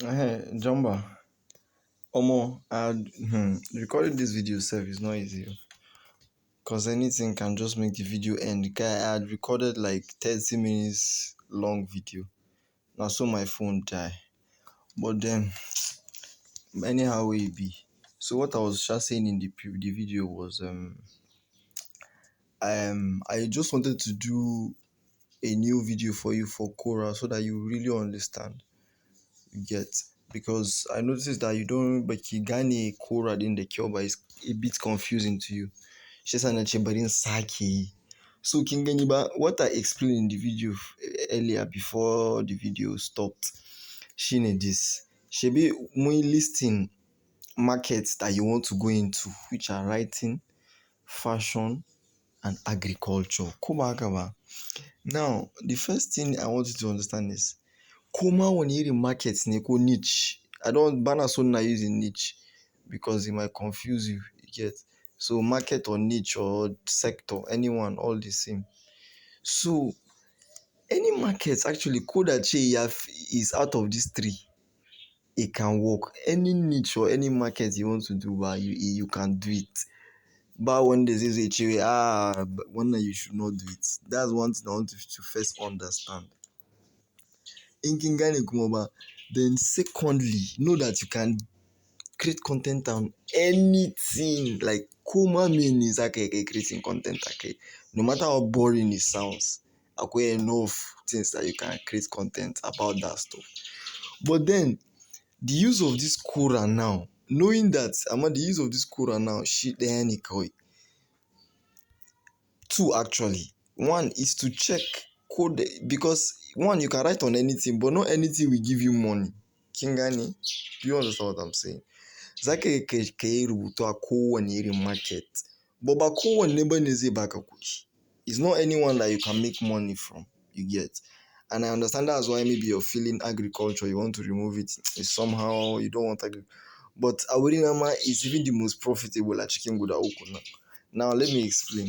Hey, Jumba. Omo, recording this video self is not easy because anything can just make the video end. The guy I had recorded like 30 minutes long video. Now so my phone die. But then anyhow it be. So what I was just saying in the video was I just wanted to do a new video for you for Quora so that you really understand. You get, because I noticed that you don't but Kigani Quora in the cure, but it's a bit confusing to you. Shesa na chebarin sake. So Kinganiba, what I explained in the video earlier before the video stopped, shine this. Shebi muy listing markets that you want to go into, which are writing, fashion, and agriculture. Kuma. Now, the first thing I want you to understand is Kuma when you market neko niche. I don't banner so na using niche because it might confuse you. You get, so market or niche or sector, anyone, all the same. So any market actually could achieve is out of these three. It can work. Any niche or any market you want to do, but you can do it. But when they say one you should not do it. That's one thing I want you to first understand. In Kingani Kumoba, then secondly, know that you can create content on anything. Like Kuma mean is like creating content. Okay, no matter how boring it sounds, okay, enough things that you can create content about that stuff. But then the use of this Quora now, knowing that the use of this Quora now, shit, two actually. One is to check code because one you can write on anything, but not anything will give you money. Kingani, do you understand what I'm saying? Zaka ka yi rubutu a kowane irin market, but ba kowanne bane zai baka kuɗi. It's not anyone that you can make money from, you get. And I understand that's why maybe you're feeling agriculture, you want to remove it. It's somehow you don't want agriculture. But Awirinama is even the most profitable at Chicken Guda Oku now. Now let me explain.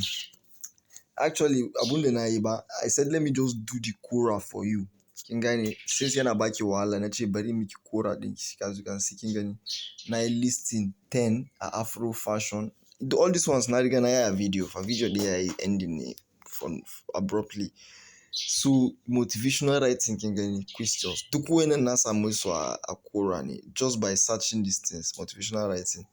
Actually, Abunde Naiba, I said let me just do the Quora for you. Kingani, since you're not back your wall and actually very make Quora, as you can see, Kingani. Now listing 10 Afro fashion. All these ones now again I have a video. For video they are ending from abruptly. So motivational writing Kingani questions. Tukuene nasa mwiso a Quora ni just by searching these things, motivational writing.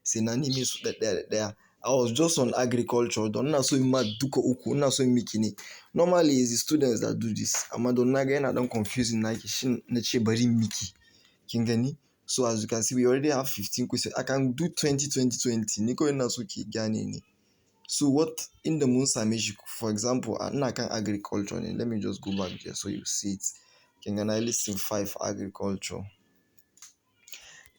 Say nani means that there. I was just on agriculture. Don't know so mad duko uku. Not so mikini. Normally, it's the students that do this. Amadonna again, I don't confuse in like shin neche bari miki. Kingani. So as you can see, we already have 15 questions. I can do 20, 20, 20. Niko nasuki gani ni. So what in the moon for example, I can agriculture. Let me just go back there so you see it. Kingani listing 5 agriculture.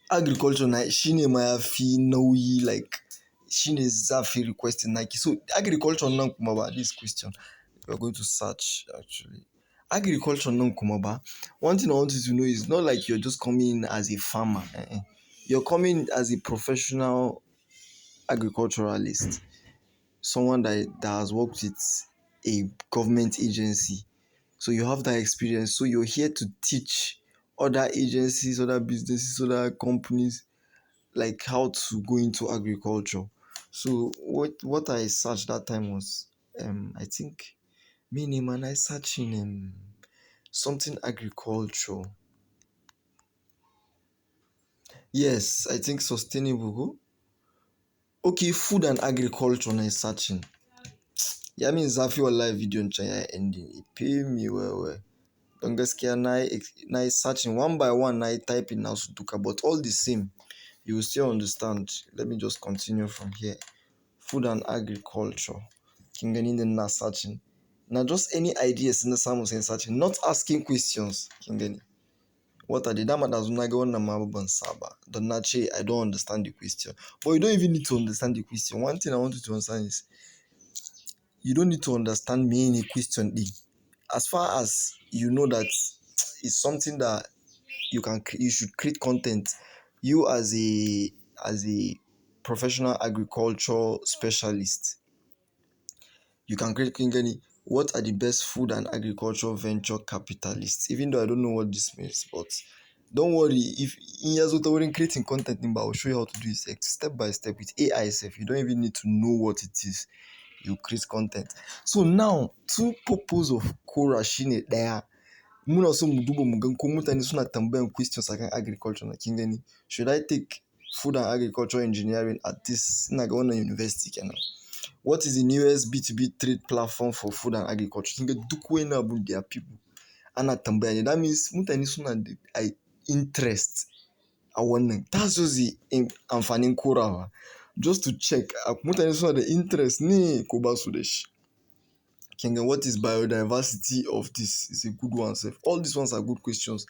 Agriculture na shine ma fi nauyi like shine zafi requesting Nike. So agriculture nan kuma ba this question we are going to search actually. Agriculture nan kuma ba. One thing I want you to know is not like you're just coming in as a farmer. You're coming as a professional agriculturalist, someone that has worked with a government agency. So you have that experience. So you're here to teach other agencies, other businesses, other companies like how to go into agriculture. So what I searched that time was I think minimum and I searching something agriculture. Yes, I think sustainable. Okay, food and agriculture and I searching. Yeah, I mean Zafi or live video in China ending. It pay me well. Don't get scared now searching one by one I type in now Sutuka, but all the same, you will still understand. Let me just continue from here. Food and agriculture. Kingani na searching. Now just any ideas in the Samus and searching, not asking questions. Kingani. What are the dama that's not going to Maban Saba? Donache, I don't understand the question. But you don't even need to understand the question. One thing I want you to understand is you don't need to understand me in a question. As far as you know that it's something that you should create content. You as a professional agriculture specialist, you can create Kingani. What are the best food and agriculture venture capitalists? Even though I don't know what this means, but Don't worry, if in years when creating content, I'll show you how to do it step by step with AI itself. You don't even need to know what it is. You create content. So now, two purpose of Quora shine there. Muna so mu duba mu gan ko mutane suna tambayan questions akan agriculture na kin gani. Should I take food and agriculture engineering at this ina ga wannan university kenan? What is the newest B2B trade platform for food and agriculture? Kin ga duk wani abun there are people ana tambaya ne. That means mutane suna da interest a wannan. That's just the amfanin Quora. Just to check mutane suna da interest ne ko ba su da shi. Kinga, what is biodiversity of this? Is a good one. Sef. All these ones are good questions.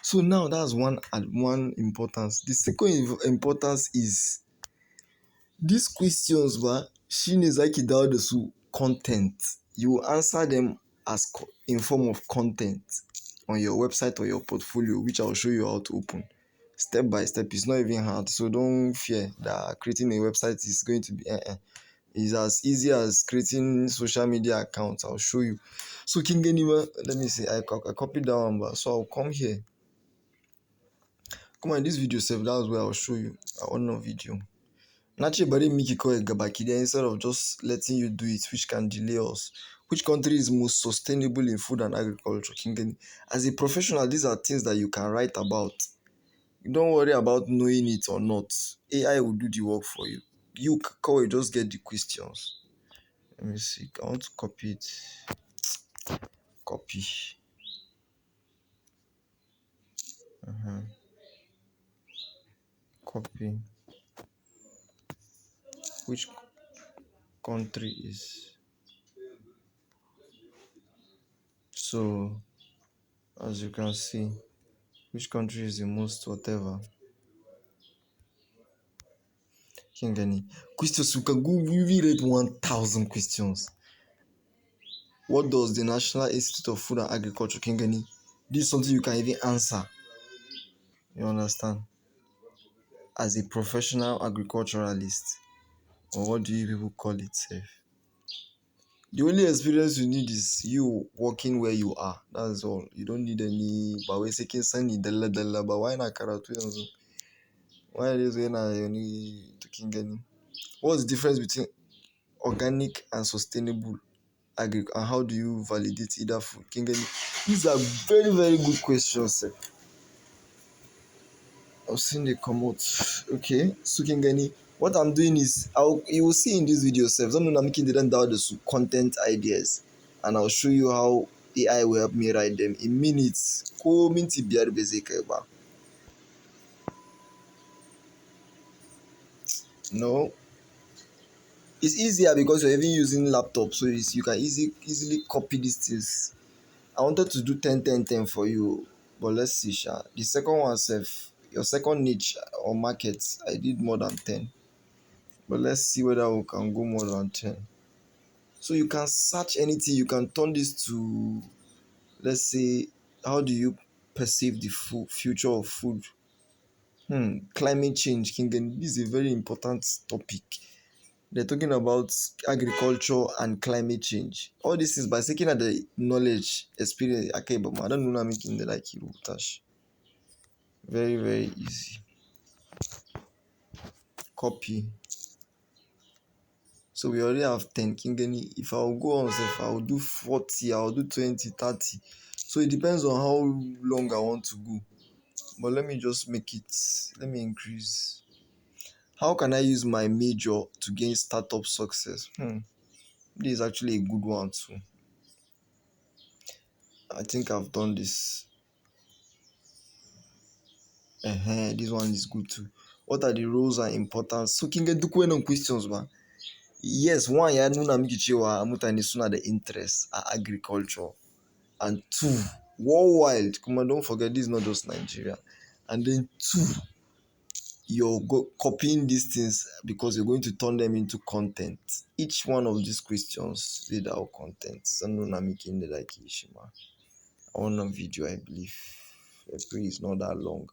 So now that's one importance. The second importance is these questions, shine zaki dawo da su content. You answer them as in form of content on your website or your portfolio, which I'll show you how to open step by step. It's not even hard, so don't fear that creating a website is going to be It's as easy as creating social media accounts. I'll show you. So Kingenima, let me see. I copied that one, so I'll come here. Come on, this video self, that's where I'll show you on video. Naturally, but Miki Gabaki there instead of just letting you do it, which can delay us. Which country is most sustainable in food and agriculture? Kingeni. As a professional, these are things that you can write about. Don't worry about knowing it or not. AI will do the work for you. You just get the questions. Let me see. I want to copy it. Copy. Copy. Which country is so? As you can see, which country is the most whatever? Kingani. Questions. You can go read 1,000 questions. What does the National Institute of Food and Agriculture, Kingani? This is something you can even answer. You understand? As a professional agriculturalist, or what do you people call it, safe? The only experience you need is you working where you are. That's all. You don't need any. But we're seeking sunny dalla dalla. But why not karatu yanzu? Why is it not any talking any? What's the difference between organic and sustainable agriculture? And how do you validate either food? Kingani? These are very, very good questions, sir. I've seen they come out. Okay, so Kingani, what I'm doing is you will see in this video self. Some I'm making them down the content ideas, and I'll show you how AI will help me write them in minutes. Ko minti biyar bai zai kai ba. No, it's easier because you're even using laptop, so you can easily copy these things. I wanted to do 10 10 10 for you, but let's see, Sha. The second one, self, your second niche or market, I did more than 10. But let's see whether we can go more than 10. So you can search anything. You can turn this to, let's say, how do you perceive the future of food? Climate change, Kingen. This is a very important topic. They're talking about agriculture and climate change. All this is by seeking at the knowledge, experience. Okay, but I don't know how making the like you touch. Very, very easy. Copy. So we already have 10 Kingeni. If I'll go on, if I'll do 40, I'll do 20, 30. So it depends on how long I want to go. But let me just make it, let me increase. How can I use my major to gain startup success? This is actually a good one too. I think I've done this. This one is good too. What are the roles and importance? So can get no questions, man. Yes, one ya nuna miki cewa mutane suna da interest a agriculture. And two, worldwide, come on, don't forget this is not just Nigeria. And then two, you're copying these things because you're going to turn them into content. Each one of these questions is our content. On a video, I believe. April is not that long.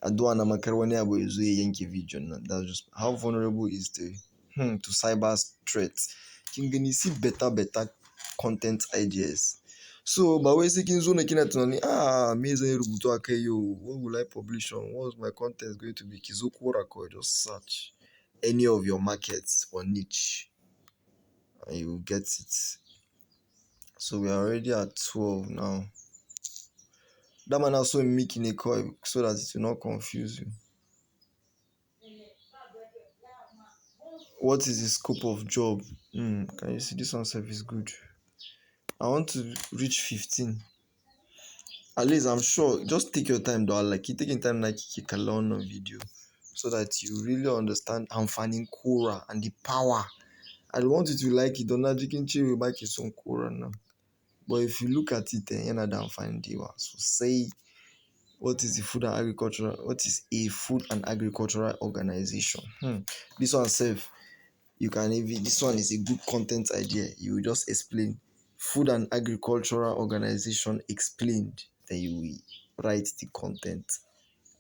I don't want to video. That's just how vulnerable is the to cyber threats. Can you see better content ideas? So ba wai sai kin zo na kina tunani me zan yi rubutu a kai yau, what will I publish on, what's my content going to be, ki zo Quora kawai just search any of your markets or niche and you will get it. So we are already at 12 now. That man also making a call so that it will not confuse you. What is the scope of job? Can you see this one self is good? I want to reach 15. At least I'm sure. Just take your time, though. Like you taking time like you can learn on video, so that you really understand amfanin Quora and the power. I want you to like it. Don't you can chill back his own Quora now. But if you look at it, you're not down finding the So say, what is the food and agricultural? What is a food and agricultural organization? This one safe. You can even. This one is a good content idea. You will just explain food and agricultural organization explained. Then you will write the content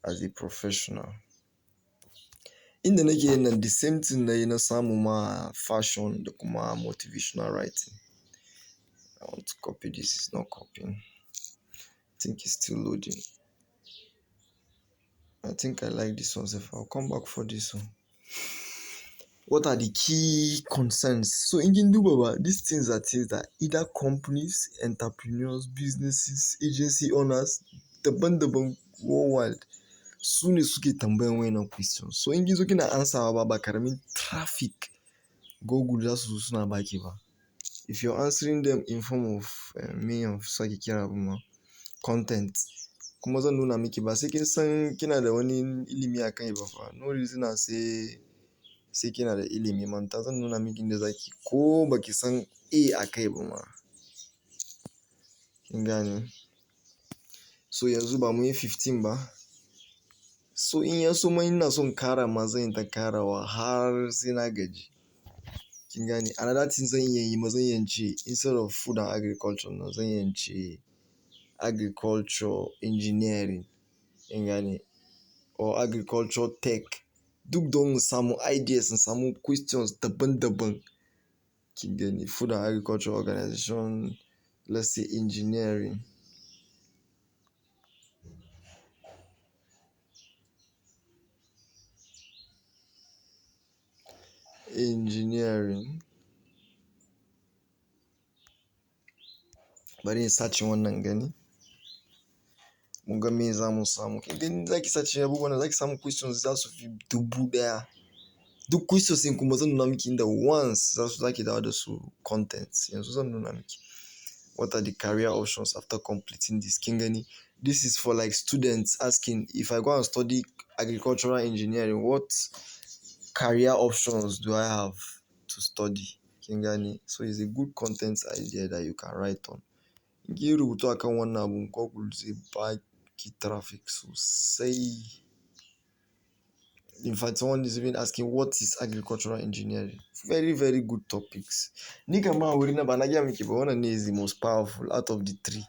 as a professional. In the again, the same thing that some fashion, the motivational writing. I want to copy this. It's not copying. I think it's still loading. I think I like this one. So I'll come back for this one. What are the key concerns? So in Baba, these things are things that either companies, entrepreneurs, businesses, agency owners, daban-daban worldwide, su ne suke tambayan wayannan questions. So in gizo kina answer ba karamin traffic Google za su zo suna baki ba. If you're answering them in form of me of sake kira ma content, kuma zan nuna miki ba sai kin san kina da wani ilimi a kai ba fa. No reason I sai kina da ilimi manta zan nuna miki inda zaki ko baki san a kai ba ma. Kin gane? So yanzu ba mu yi 15 ba. So in ya so ma ina son kara ma zan yi ta karawa har sai na gaji. Kin gane? Another thing zan iya yi ma zan iya ce instead of food and agriculture na zan iya ce agriculture engineering. Kin gane? Or agriculture tech. Duk don mu samu ideas and samu questions daban-daban. Kin gane? Food and agriculture organization, let's say engineering. Engineering. Bari in search wannan gani. Mun ga me za mu samu. Kin gani zaki search abubuwan da zaki samu questions za su fi 1000. Duk questions din kuma zan nuna miki inda once zaki dawo da su contents. Yanzu zan nuna miki. What are the career options after completing this? Kin gani? This is for like students asking if I go and study agricultural engineering, what career options do I have to study? Kin gani? So it's a good content idea that you can write on. In kin rubutu akan wannan abun Google zai baki traffic sosai. In fact, someone is even asking what is agricultural engineering. Very, very good topics. Ni kama wurina ba na gaya miki ba wannan ne is the most powerful out of the 3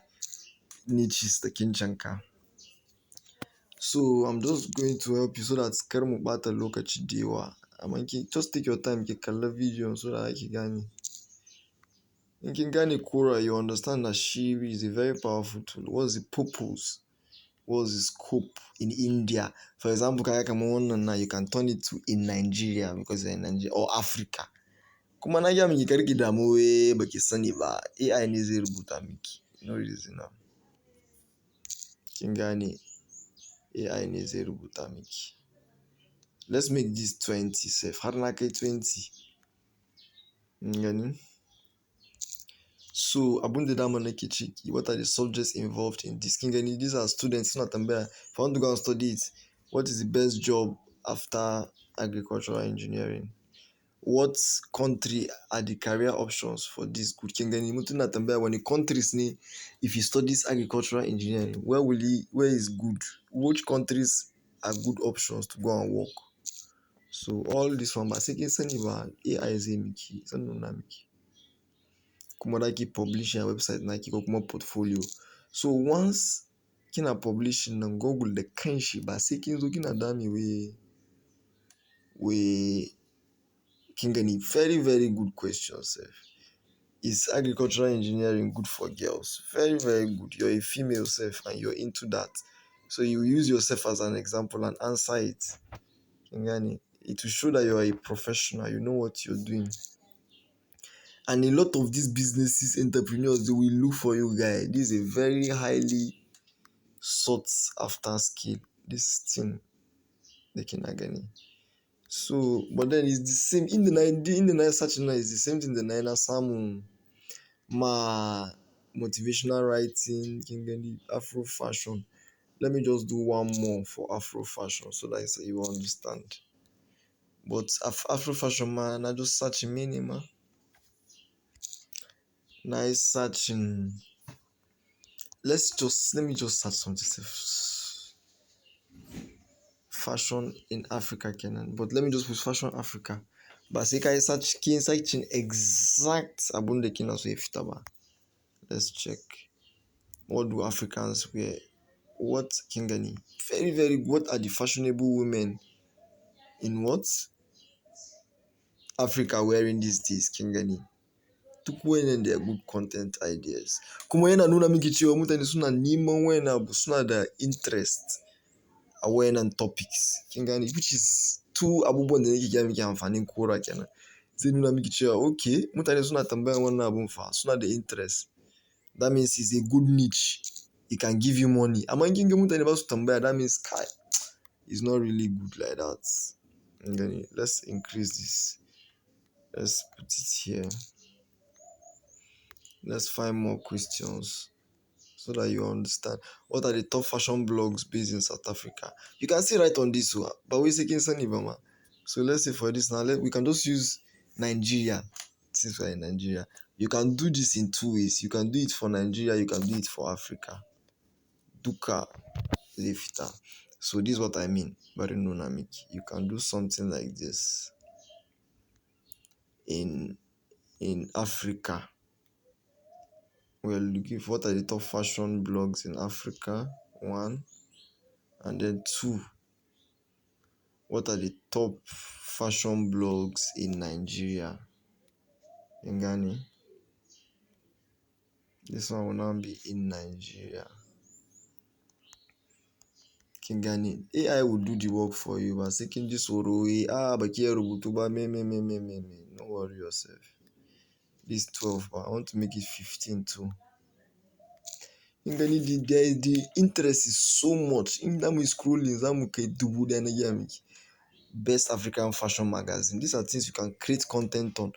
niches da kin canka. So I'm just going to help you so that kar mu bata lokaci da yawa. Amma just take your time ki kalla video so that ki gane. In kin gane Quora, you understand that she is a very powerful tool. What's the purpose? What's the scope in India? For example, kaya kama wannan now you can turn it to in Nigeria because you're in Nigeria or Africa. Kuma na gaya miki kar ki damu baki sani ba. AI ne zai rubuta miki. No reason now. Kin gane? AI ne zai rubuta miki. Let's make this 20 safe. Har na kai 20. Kin gani? So abunda dama nake ciki, what are the subjects involved in this? Kin gani? These are students suna tambaya. If I want to go and study it, what is the best job after agricultural engineering? What country are the career options for this good? Kin gani? Mutum na tambaya wani countries ne if he studies agricultural engineering, where is good? Which countries are good options to go and work? So all this one ba sai kin sani ba AI zai miki, zan nuna miki. Kuma da ki publishing a website naki ko kuma portfolio. So once kina publishing nan Google da kanshi ba sai kin zo kina dami we kin gani very very good question sef. Is agricultural engineering good for girls? Very, very good. You're a female self and you're into that. So you use yourself as an example and answer it. Kingani. It will show that you're a professional, you know what you're doing. And a lot of these businesses, entrepreneurs, they will look for you, guy. This is a very highly sought after skill. This thing, the kinagani. So, but then it's the same in the nine search now is the same thing. The nine some ma motivational writing, kingani, Afro fashion. Let me just do one more for Afro fashion so that you understand. But Afro fashion man, I just searching minima. Nice searching. Let me just search something. Fashion in Africa, Kenan. But let me just put fashion Africa. But say kai search kin searching exact abunde kina so ifitaba. Let's check. What do Africans wear? What kingani? Very, very good. What are the fashionable women in what Africa wearing these days, kingani? Tukuene their good content ideas. Kuma yana nuna miki cewa mutane suna neman wayan abu suna da interest a wayannan topics. Kin gane which is two abubuwan da nake gaya miki amfanin Quora kenan. Zai nuna miki cewa okay mutane suna tambayan wannan abun fa suna da interest. That means it's a good niche. It can give you money. Amma in kin ga mutane ba su tambaya that means kai it's not really good like that. Kin gane let's increase this. Let's put it here. Let's find more questions so that you understand. What are the top fashion blogs based in South Africa? You can see right on this one, but we're seeking Sunny Bama. So let's say for this now, we can just use Nigeria since we're in Nigeria. You can do this in two ways. You can do it for Nigeria, you can do it for Africa. Duka Lifta. So this is what I mean. Barinunamik. You can do something like this in Africa. We're looking for what are the top fashion blogs in Africa. One. And then two, what are the top fashion blogs in Nigeria? In Ghana. This one will now be in Nigeria. Kingani. AI will do the work for you, but second this way, but here Rubutuba, me. Don't worry yourself. This 12, but I want to make it 15 too. Kingani, the interest is so much. In that scrolling, Best African fashion magazine. These are things you can create content on.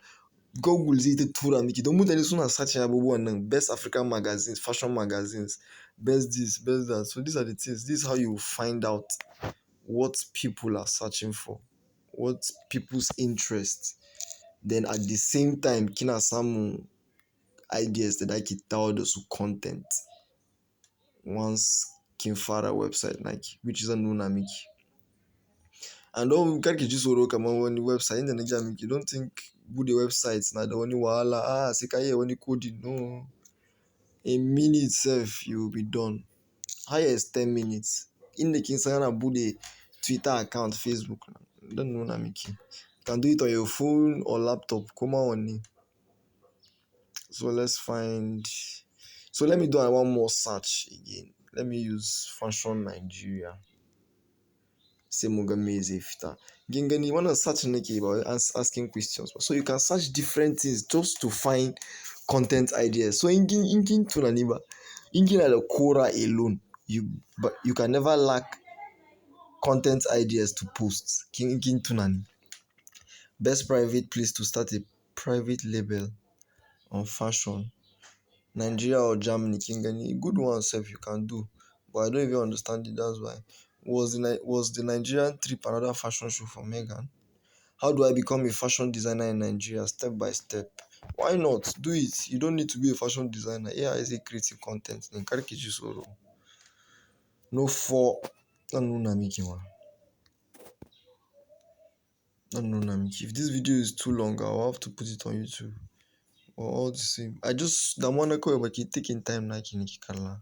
Google zai ta tura miki don mutane suna searching abubuwan nan best African magazines, fashion magazines, best this, best that. So these are the things. This is how you find out what people are searching for, what people's interest. Then at the same time, kina samu ideas that I can tell those content. Once kin fara website naki, which is a nuna miki. And don't karki ji tsoro kamar wani website inda na gaya miki don't think bude websites na da wani wahala sai ka iya wani coding no. In minutes sef you will be done. Highest 10 minutes. Inda kin san ana bude Twitter account, Facebook don nuna miki. You can do it on your phone or laptop kuma wanne. So let me do one more search again. Let me use fashion Nigeria. Sai mu ga me zai fita. Kin gani wannan search nake ba asking questions. So you can search different things just to find content ideas. So in kin tunani ba, in kina da Quora alone, you can never lack content ideas to post. Kin tunani. Best private place to start a private label on fashion. Nigeria or Germany, kin gani. Good one sef you can do. But I don't even understand it, that's why. Was the Nigerian trip another fashion show for Megan? How do I become a fashion designer in Nigeria step by step? Why not? Do it. You don't need to be a fashion designer. AI is a creative content. No for if this video is too long, I'll have to put it on YouTube. Or all the same. I just the one but keep taking time na kala.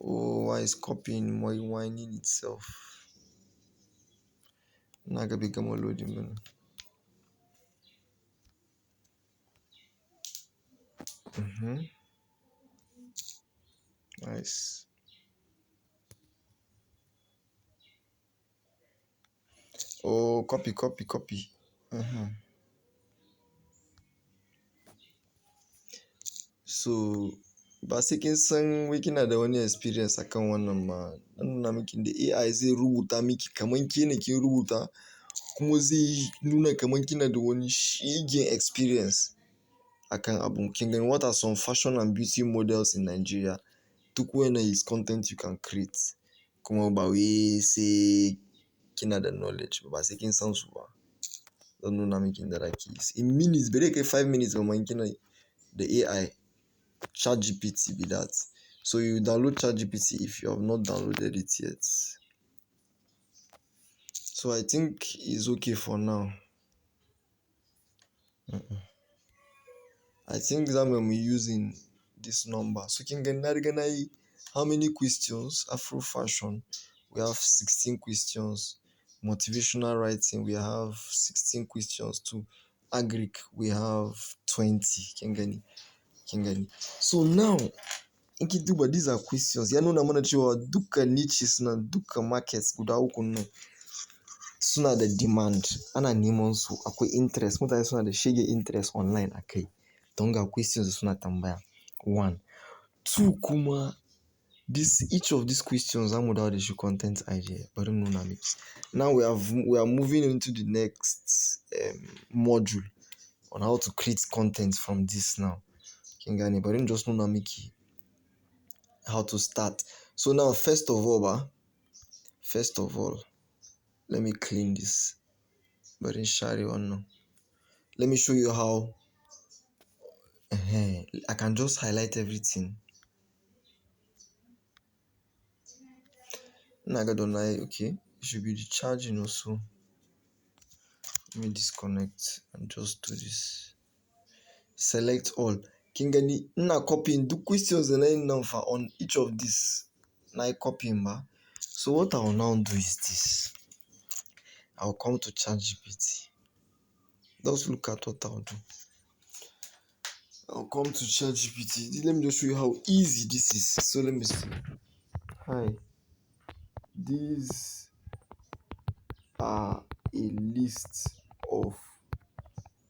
Oh, why is copying more whining itself? Naga become a loading man. Mm-hmm. Nice. Oh, copy, copy, copy. Mm-hmm. So, ba sai kin san wai kina da wani experience akan wannan ma. Nan nuna miki da AI zai rubuta miki kaman ke ne kin rubuta kuma zai nuna kaman kina da wani shegen experience akan abun. Kin gani what are some fashion and beauty models in Nigeria? Duk wannan is content you can create. Kuma ba wai sai kina da knowledge ba sai kin san su ba. Zan nuna miki inda zaki yi. In minutes, bai zai kai 5 minutes ba ma in kina da AI. ChatGPT be that. So you download ChatGPT if you have not downloaded it yet. So I think it's okay for now. I think that when we're using this number. So kin gani na riga na yi how many questions? Afro fashion. We have 16 questions. Motivational writing, we have 16 questions too. Agric, we have 20. Kin gani? Kin gani? So now, in kin duba these are questions. Ya nuna mana cewa dukkan niches nan, dukkan markets guda uku nan suna da demand. Ana neman su, akwai interest. Mutane suna da shege interest online akai. Don ga questions da suna tambaya. One. Two kuma, each of these questions zamu dawo da shi content idea. Bari in nuna miki. Now we are moving into the next module on how to create content from this now. Kin gane? Bari in just nuna miki how to start. So now, first of all, let me clean this. Bari in share wannan. Let me show you how I can just highlight everything. Naga don't I okay. It should be the charging also. Let me disconnect and just do this. Select all. Kin gani ina copying duk questions da na yi nan fa on each of these. Na yi copying ba. So what I will now do is this. I will come to ChatGPT. Just look at what I'll do. I'll come to ChatGPT. Let me just show you how easy this is. So let me see. Hi. These are a list of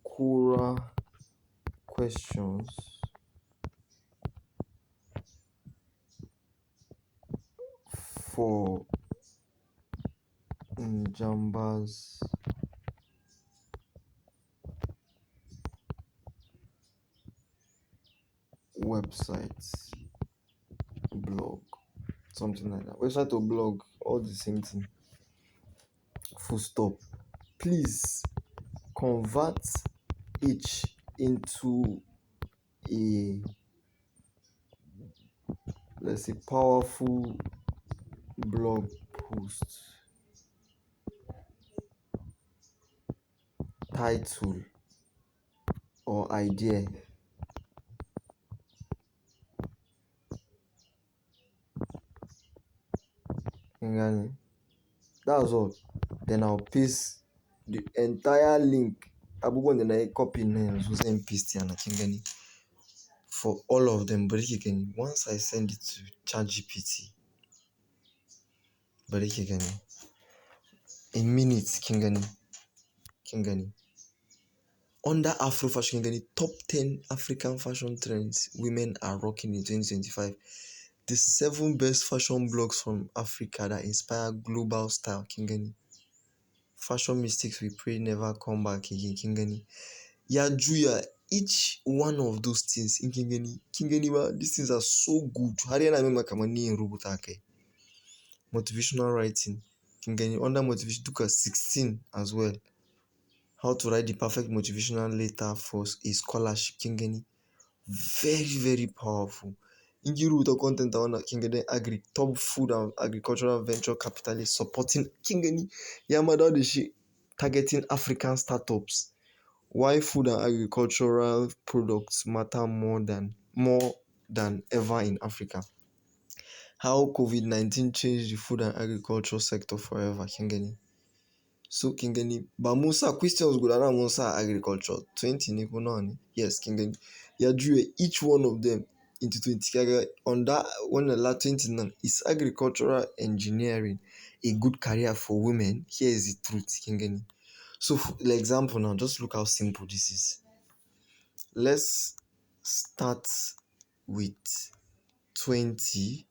Quora questions for Njamba's website, blog, something like that. Website or blog, all the same thing. Full stop. Please convert each into a, let's say, powerful blog post. Title or idea. That's all. Then I'll paste the entire link. Abubuwan da na yi copy na yanzu zan paste yana kin gani for all of them. Bari ki gani. Once I send it to ChatGPT, bari ki gani. In minutes kin gani. Kin gani. Under Afro fashion, kin gani, top 10 African fashion trends women are rocking in 2025. The 7 best fashion blogs from Africa that inspire global style. Kin gani. Fashion mistakes we pray never come back again. Kin gani. Ya juya each one of those things in kin gani. Kin gani ba, these things are so good. Har yana min kamar ni in rubuta kai. Motivational writing. Kin gani. Under motivation duka 16 as well. How to write the perfect motivational letter for a scholarship. Kin gani. Very, very powerful. In kin rubuta content a wannan kin gani top food and agricultural venture capitalist supporting. Kin gani. Ya ma dawo da shi targeting African startups. Why food and agricultural products matter more than ever in Africa. How COVID-19 changed the food and agriculture sector forever. Kin gani. So kin gani ba mun sa questions guda nawa mun sa agriculture 20 ne ko nawa ne? Yes kin gani. ya drew each one of them into 20 kaga on that one la 20 now is agricultural engineering a good career for women. Here is the truth kin gani. So for example now, just look how simple this is. Let's start with 20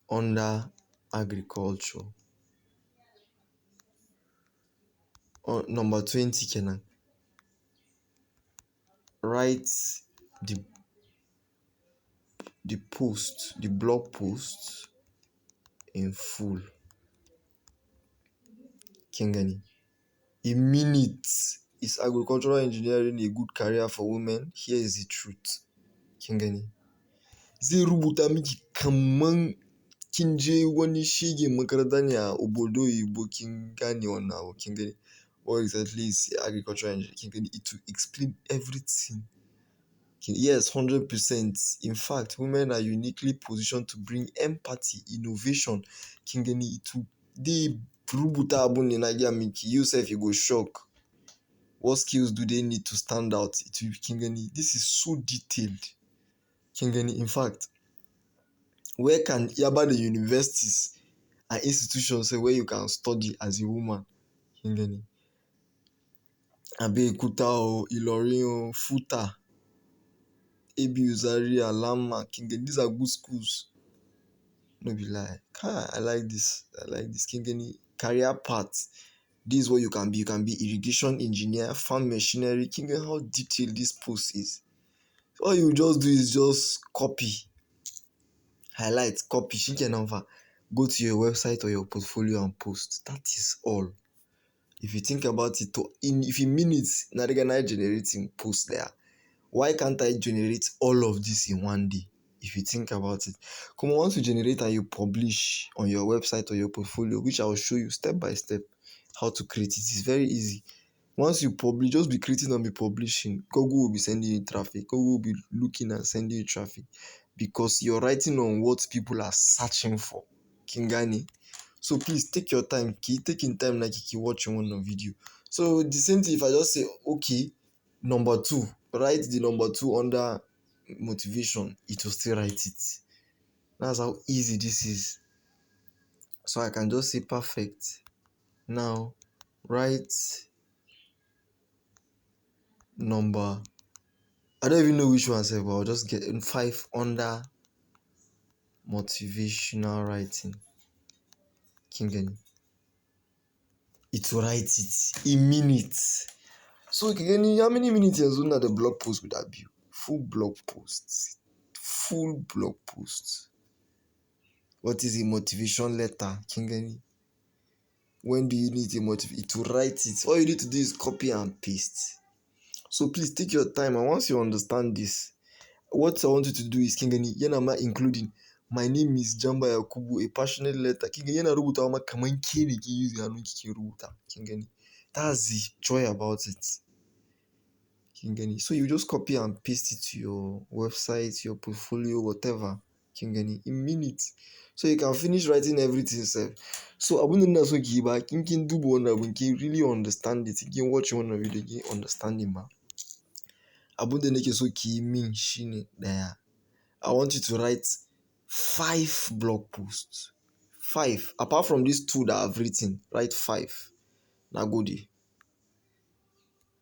under agriculture. Number 20 kenan. Write the the blog post in full. Kingani. A minute. Is agricultural engineering a good career for women? Here is the truth. Kingani. Zai rubuta miki kaman kin je wani shege makaranta ne a obodo oyibo kin gane wannan abu kin gani. What exactly is agricultural engineering? Kin gani. It will explain everything. Yes, 100%. In fact, women are uniquely positioned to bring empathy, innovation. Kin gani. It will dey rubuta abun ne na gaya miki. You sef you go shock. What skills do they need to stand out? It will be kin gani. This is so detailed. Kin gani. In fact, where can yaba the universities and institutions say where you can study as a woman? Kin gani. Abeokuta o, Ilorin o, Futa, ABU Zaria, Lama, Kin gani. These are good schools. No be lie. I like this. Kin gani. Career path. This is what you can be. You can be irrigation engineer, farm machinery. Kin gani. How detailed this post is. All you just do is just copy, highlight, copy, shikenan. Go to your website or your portfolio and post. That is all. If you think about it, if in minutes, na generating post there. Why can't I generate all of this in one day? If you think about it. Come on, once you generate and you publish on your website or your portfolio, which I will show you step by step how to create it. It's very easy. Once you publish, just be creating and be publishing. Google will be sending you traffic. Google will be looking and sending you traffic because you're writing on what people are searching for. Kingani. So please take your time. Keep taking time like you keep watching one video. So the same thing if I just say, okay, number 2, write the number 2 under motivation, it will still write it. That's how easy this is. So I can just say perfect. Now write number, I don't even know which one I say, but I'll just get in 5 under motivational writing. Kingani. It will write it in minutes. So Kingani, how many minutes is under the blog post would that be? Full blog posts. Full blog posts. What is a motivation letter? Kingani. When do you need a motivation? It will write it. All you need to do is copy and paste. So please take your time, and once you understand this, what I want you to do is Kingani, yana including my name is Jamba Yakubu, a passionate letter. Kingani yana rubuta ma kaman ke ne kin use hannun ki rubuta. Kingani. That's the joy about it. Kingani. So you just copy and paste it to your website, your portfolio, whatever. Kingani. In minutes. So you can finish writing everything self. So abun da so ki ba kin duba wannan abun kin really understand it. Kin watch wannan video kin understand it ma. Abun da nake so ki yi min shine daya. I want you to write 5 blog posts. 5. Apart from these 2 that I've written, write 5. Nagode.